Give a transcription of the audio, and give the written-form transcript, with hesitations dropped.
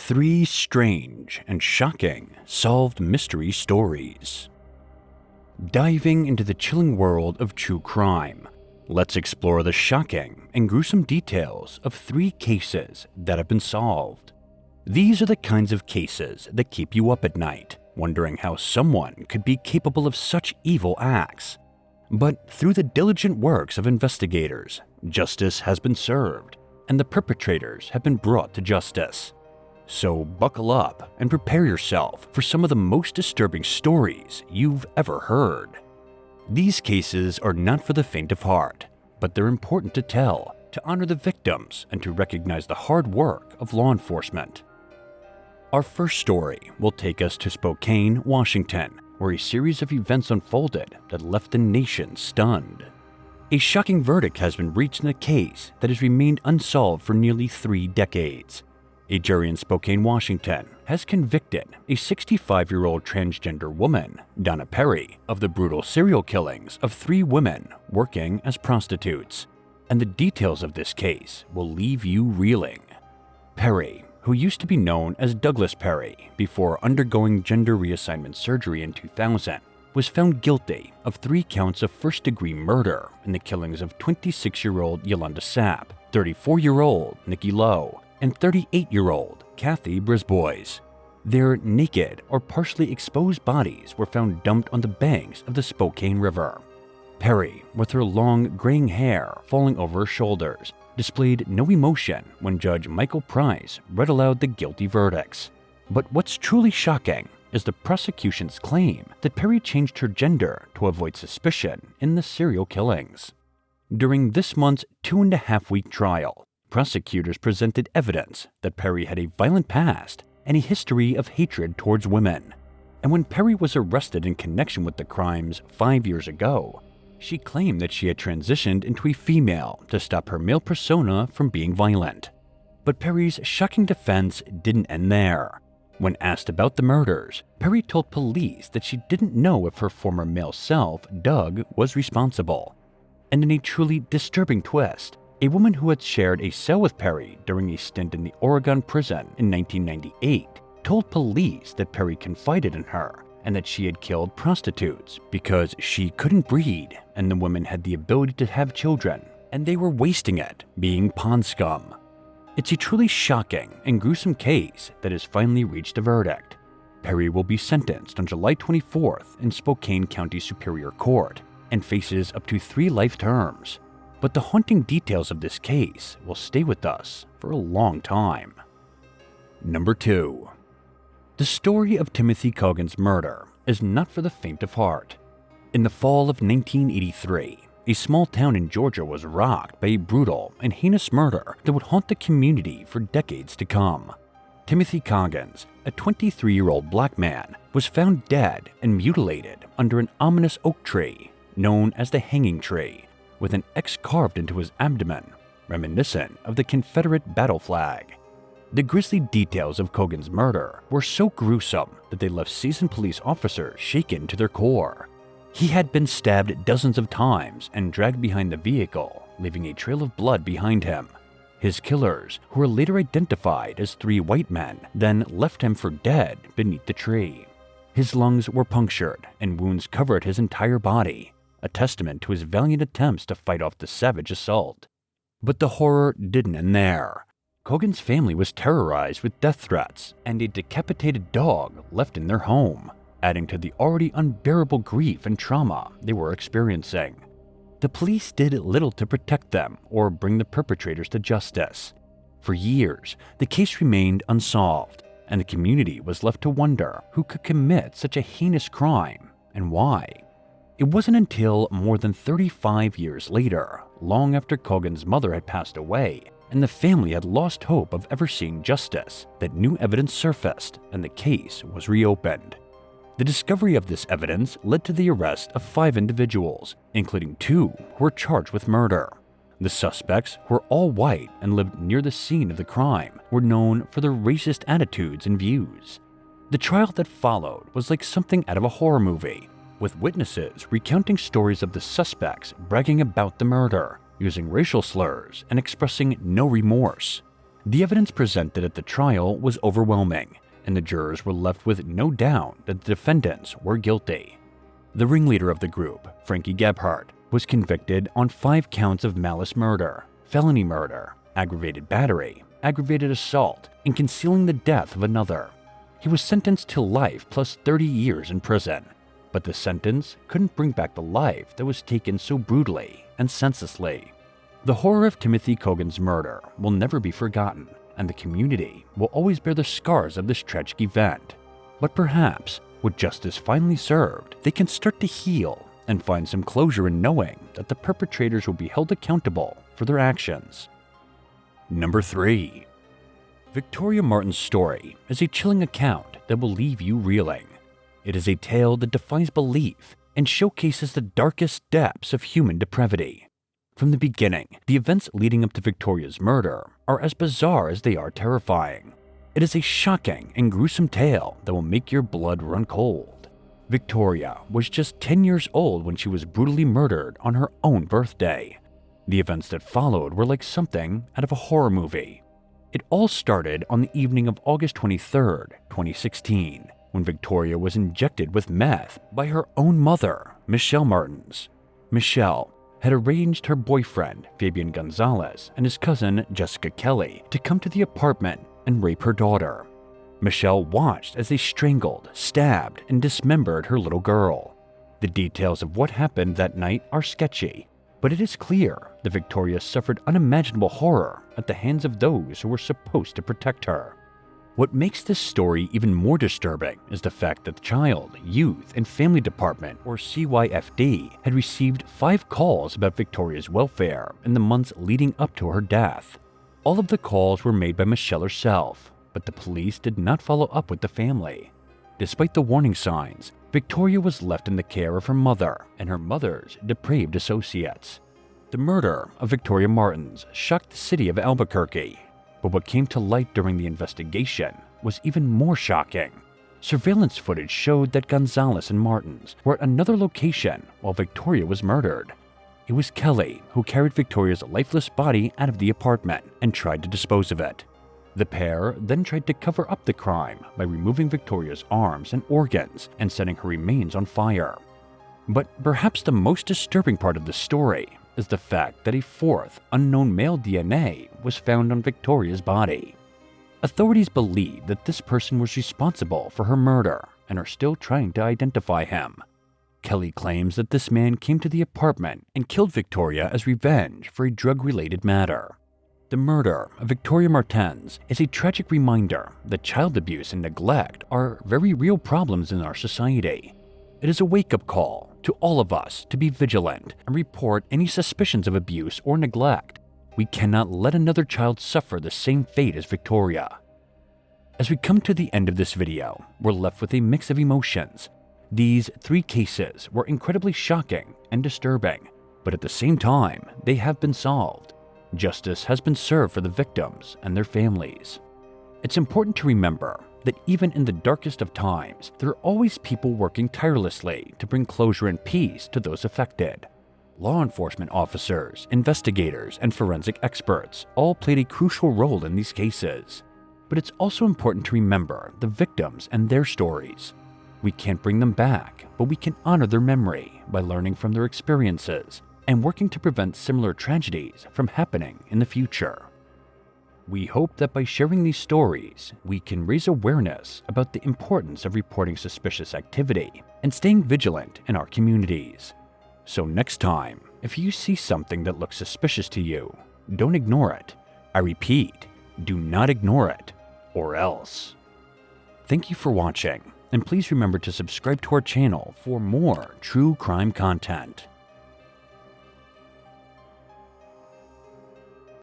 Three strange and shocking solved mystery stories. Diving into the chilling world of true crime, let's explore the shocking and gruesome details of three cases that have been solved. These are the kinds of cases that keep you up at night, wondering how someone could be capable of such evil acts. But through the diligent works of investigators, justice has been served, and the perpetrators have been brought to justice. So buckle up and prepare yourself for some of the most disturbing stories you've ever heard. These cases are not for the faint of heart, but they're important to tell, to honor the victims, and to recognize the hard work of law enforcement. Our first story will take us to Spokane, Washington, where a series of events unfolded that left the nation stunned. A shocking verdict has been reached in a case that has remained unsolved for nearly 3 decades. A jury in Spokane, Washington, has convicted a 65-year-old transgender woman, Donna Perry, of the brutal serial killings of 3 women working as prostitutes. And the details of this case will leave you reeling. Perry, who used to be known as Douglas Perry before undergoing gender reassignment surgery in 2000, was found guilty of 3 counts of first-degree murder in the killings of 26-year-old Yolanda Sapp, 34-year-old Nikki Lowe, and 38-year-old Kathy Brisbois. Their naked or partially exposed bodies were found dumped on the banks of the Spokane River. Perry, with her long graying hair falling over her shoulders, displayed no emotion when Judge Michael Price read aloud the guilty verdicts. But what's truly shocking is the prosecution's claim that Perry changed her gender to avoid suspicion in the serial killings. During this month's 2.5-week trial, prosecutors presented evidence that Perry had a violent past and a history of hatred towards women. And when Perry was arrested in connection with the crimes 5 years ago, she claimed that she had transitioned into a female to stop her male persona from being violent. But Perry's shocking defense didn't end there. When asked about the murders, Perry told police that she didn't know if her former male self, Doug, was responsible. And in a truly disturbing twist, a woman who had shared a cell with Perry during a stint in the Oregon prison in 1998 told police that Perry confided in her and that she had killed prostitutes because she couldn't breed and the women had the ability to have children and they were wasting it being pond scum. It's a truly shocking and gruesome case that has finally reached a verdict. Perry will be sentenced on July 24th in Spokane County Superior Court and faces up to 3 life terms. But the haunting details of this case will stay with us for a long time. Number 2. The story of Timothy Cogan's murder is not for the faint of heart. In the fall of 1983, a small town in Georgia was rocked by a brutal and heinous murder that would haunt the community for decades to come. Timothy Coggins, a 23-year-old black man, was found dead and mutilated under an ominous oak tree known as the Hanging Tree, with an X carved into his abdomen, reminiscent of the Confederate battle flag. The grisly details of Cogan's murder were so gruesome that they left seasoned police officers shaken to their core. He had been stabbed dozens of times and dragged behind the vehicle, leaving a trail of blood behind him. His killers, who were later identified as 3 white men, then left him for dead beneath the tree. His lungs were punctured and wounds covered his entire body, a testament to his valiant attempts to fight off the savage assault. But the horror didn't end there. Cogan's family was terrorized with death threats and a decapitated dog left in their home, adding to the already unbearable grief and trauma they were experiencing. The police did little to protect them or bring the perpetrators to justice. For years, the case remained unsolved, and the community was left to wonder who could commit such a heinous crime and why. It wasn't until more than 35 years later, long after Cogan's mother had passed away and the family had lost hope of ever seeing justice, that new evidence surfaced and the case was reopened. The discovery of this evidence led to the arrest of 5 individuals, including 2 who were charged with murder. The suspects, who were all white and lived near the scene of the crime, were known for their racist attitudes and views. The trial that followed was like something out of a horror movie, with witnesses recounting stories of the suspects bragging about the murder, using racial slurs and expressing no remorse. The evidence presented at the trial was overwhelming, and the jurors were left with no doubt that the defendants were guilty. The ringleader of the group, Frankie Gebhardt, was convicted on 5 counts of malice murder, felony murder, aggravated battery, aggravated assault, and concealing the death of another. He was sentenced to life plus 30 years in prison, but the sentence couldn't bring back the life that was taken so brutally and senselessly. The horror of Timothy Cogan's murder will never be forgotten, and the community will always bear the scars of this tragic event. But perhaps, with justice finally served, they can start to heal and find some closure in knowing that the perpetrators will be held accountable for their actions. Number 3. Victoria Martens' story is a chilling account that will leave you reeling. It is a tale that defies belief and showcases the darkest depths of human depravity. From the beginning, the events leading up to Victoria's murder are as bizarre as they are terrifying. It is a shocking and gruesome tale that will make your blood run cold. Victoria was just 10 years old when she was brutally murdered on her own birthday. The events that followed were like something out of a horror movie. It all started on the evening of August 23, 2016, when Victoria was injected with meth by her own mother, Michelle Martens. Michelle had arranged her boyfriend, Fabian Gonzalez, and his cousin, Jessica Kelly, to come to the apartment and rape her daughter. Michelle watched as they strangled, stabbed, and dismembered her little girl. The details of what happened that night are sketchy, but it is clear that Victoria suffered unimaginable horror at the hands of those who were supposed to protect her. What makes this story even more disturbing is the fact that the Child, Youth, and Family Department, or CYFD, had received 5 calls about Victoria's welfare in the months leading up to her death. All of the calls were made by Michelle herself, but the police did not follow up with the family. Despite the warning signs, Victoria was left in the care of her mother and her mother's depraved associates. The murder of Victoria Martens shocked the city of Albuquerque, but what came to light during the investigation was even more shocking. Surveillance footage showed that Gonzalez and Martens were at another location while Victoria was murdered. It was Kelly who carried Victoria's lifeless body out of the apartment and tried to dispose of it. The pair then tried to cover up the crime by removing Victoria's arms and organs and setting her remains on fire. But perhaps the most disturbing part of the story is the fact that a 4th unknown male DNA was found on Victoria's body. Authorities believe that this person was responsible for her murder and are still trying to identify him. Kelly claims that this man came to the apartment and killed Victoria as revenge for a drug-related matter. The murder of Victoria Martens is a tragic reminder that child abuse and neglect are very real problems in our society. It is a wake-up call to all of us to be vigilant and report any suspicions of abuse or neglect. We cannot let another child suffer the same fate as Victoria. As we come to the end of this video, we're left with a mix of emotions. These 3 cases were incredibly shocking and disturbing, but at the same time, they have been solved. Justice has been served for the victims and their families. It's important to remember that even in the darkest of times, there are always people working tirelessly to bring closure and peace to those affected. Law enforcement officers, investigators, and forensic experts all played a crucial role in these cases. But it's also important to remember the victims and their stories. We can't bring them back, but we can honor their memory by learning from their experiences and working to prevent similar tragedies from happening in the future. We hope that by sharing these stories, we can raise awareness about the importance of reporting suspicious activity and staying vigilant in our communities. So next time, if you see something that looks suspicious to you, don't ignore it. I repeat, do not ignore it, or else. Thank you for watching, and please remember to subscribe to our channel for more true crime content.